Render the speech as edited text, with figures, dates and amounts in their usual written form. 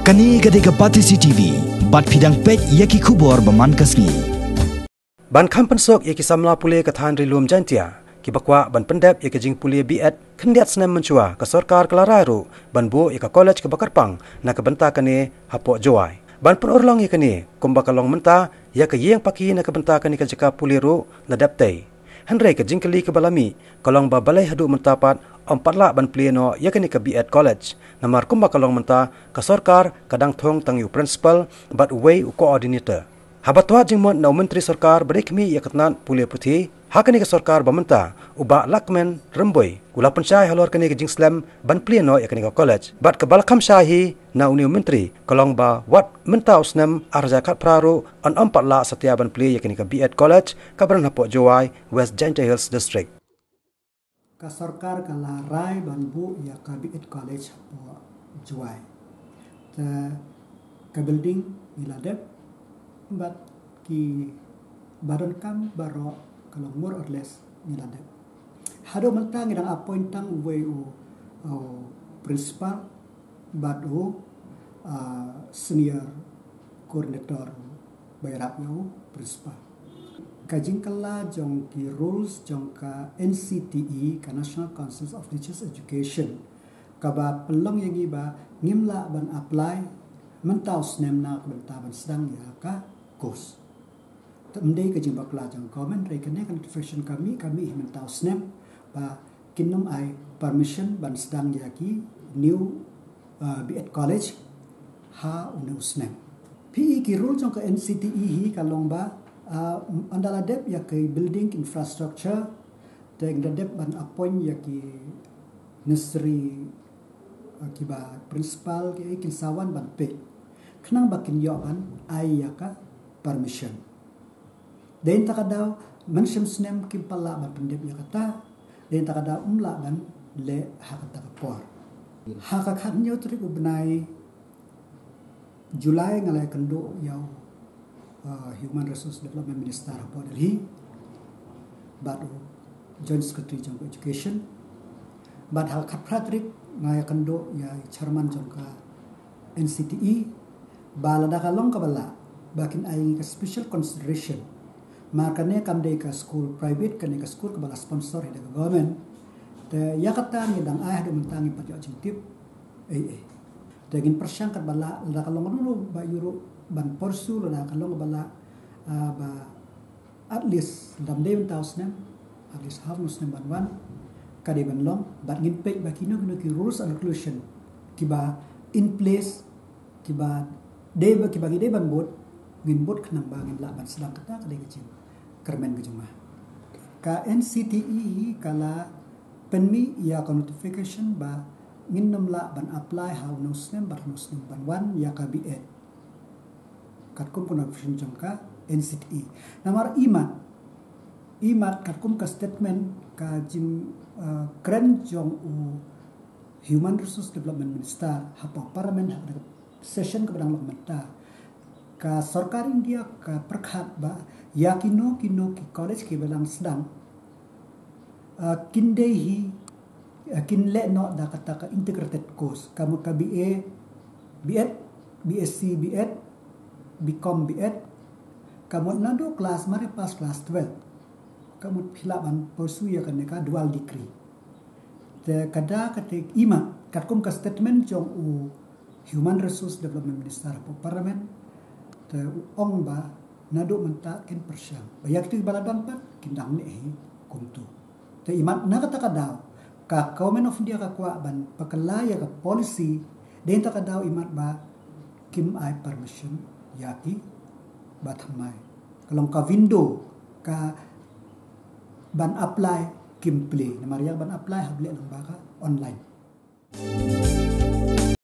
Kani gade ka Pati CCTV, bat pidang pet yaki kubor baman kasni. Ban kampan sok yaki samla pule kathan rilum jantia, ki bakwa ban pendap yaki jing pule biat kendiat senam mencua ke sorkar kelararu ban bu yaka college ke Bakarpang na kebenta kani hapok joai. Ban penorlong yakani kumbakalong menta yaka yang paki na kebenta kani ke jeka pule ru na daptai. Henry ke jingkeli ke balami kalong ba balai hadu mentapat empatlah ban pleno yakani ke biat college namar kumbakalong menta ke sorkar kadang thong tang yu principal bat way coordinator. Habatwa jingmon na menteri sorkar berikmi yakatnan pule puthi hakani ke sorkar bamenta uba lakmen remboi ula pensyai halor kani ke jingslam ban pleno yakani ke college bat ke balakam syahi na uni menteri kalong ba wat menta usnam arjakat praru an empatlah setia ban ple yakani ke biat college kabran hapok jowai West Giant Hills district. Ka sorkar ka larai banbu ya ka biat college hapok jowai ta ka building miladep but ki baron kam baro kalau more or less miladep hado mentang idang appointang WU principal but senior coordinator bayarap yo principal kajing kala jong ki rules jong ka NCTE ka National Council of Teachers Education ka ba pelong yang iba ngimla ban apply mentau snem na benta ban sedang ya ka course temdei ka jing bakla jong comment rekene kan profession kami mentau snem ba kinum ai permission ban sedang ya ki new biat college ha unu snem PE ki rule jong ka NCTE hi kalong ba andala dep ya ke building infrastructure teng dep ban appoint ya ki nursery kiba principal ke kinsawan ban pe kenang bakin yoan ai ya ka permission den takadaw mention snem kimpala ban pendep ya kata den takadaw umla ban le hakata por hakakat nyo tri ubnai Julai ngalai kendo yaw Human Resource Development Minister po Delhi batu Joint Secretary jong Education bat hal kapratrik ngai kendo ya chairman jong ka NCTE bala da kalong kabala bakin ai ka special consideration makane kam de ka school private kane ka school kabala sponsor de government te yakata ni dang ai do mentangi pajo jintip Daging persyang kat bala la kalong dulu ba euro ban porsu la kalong bala ba at least dam day 1000 at least half muslim ban wan kade ban long bat ngin pe ba kino ki rules and regulation kiba in place kiba day ba kiba day ban bot ngin bot khnang ba ngin la ban sedang kata kade kecil kermen kejumah ka NCTE kala penmi ya notification ba nginnam la ban apply how muslim ban wan ya ka biat katkum kuna vision jangka NCTE namar imat katkum ka statement ka jim kren jong Human Resource Development Minister hapa parliament session ke badang lokmenta ka sarkar India ka perkhat ba yakino ki college ki belang sedang kindehi kinle no da kata ka integrated course kamu ka BA BEd BSc BEd BCom BEd kamu nado kelas mari pas kelas 12 kamu pilaban pursue ya kan ka dual degree te kada katik ima katkum ka statement jong Human Resource Development Minister po parliament te ong ba nado menta kin persyang bayak tu baladan pat kindang ni kuntu te imat na kata kadaw ka Government of India ka kwa ban pakalaya ka policy den ta kadaw imat ba kim ai permission yaki bathamai kalong ka window ka ban apply kim play na mariya ban apply hable lang baka online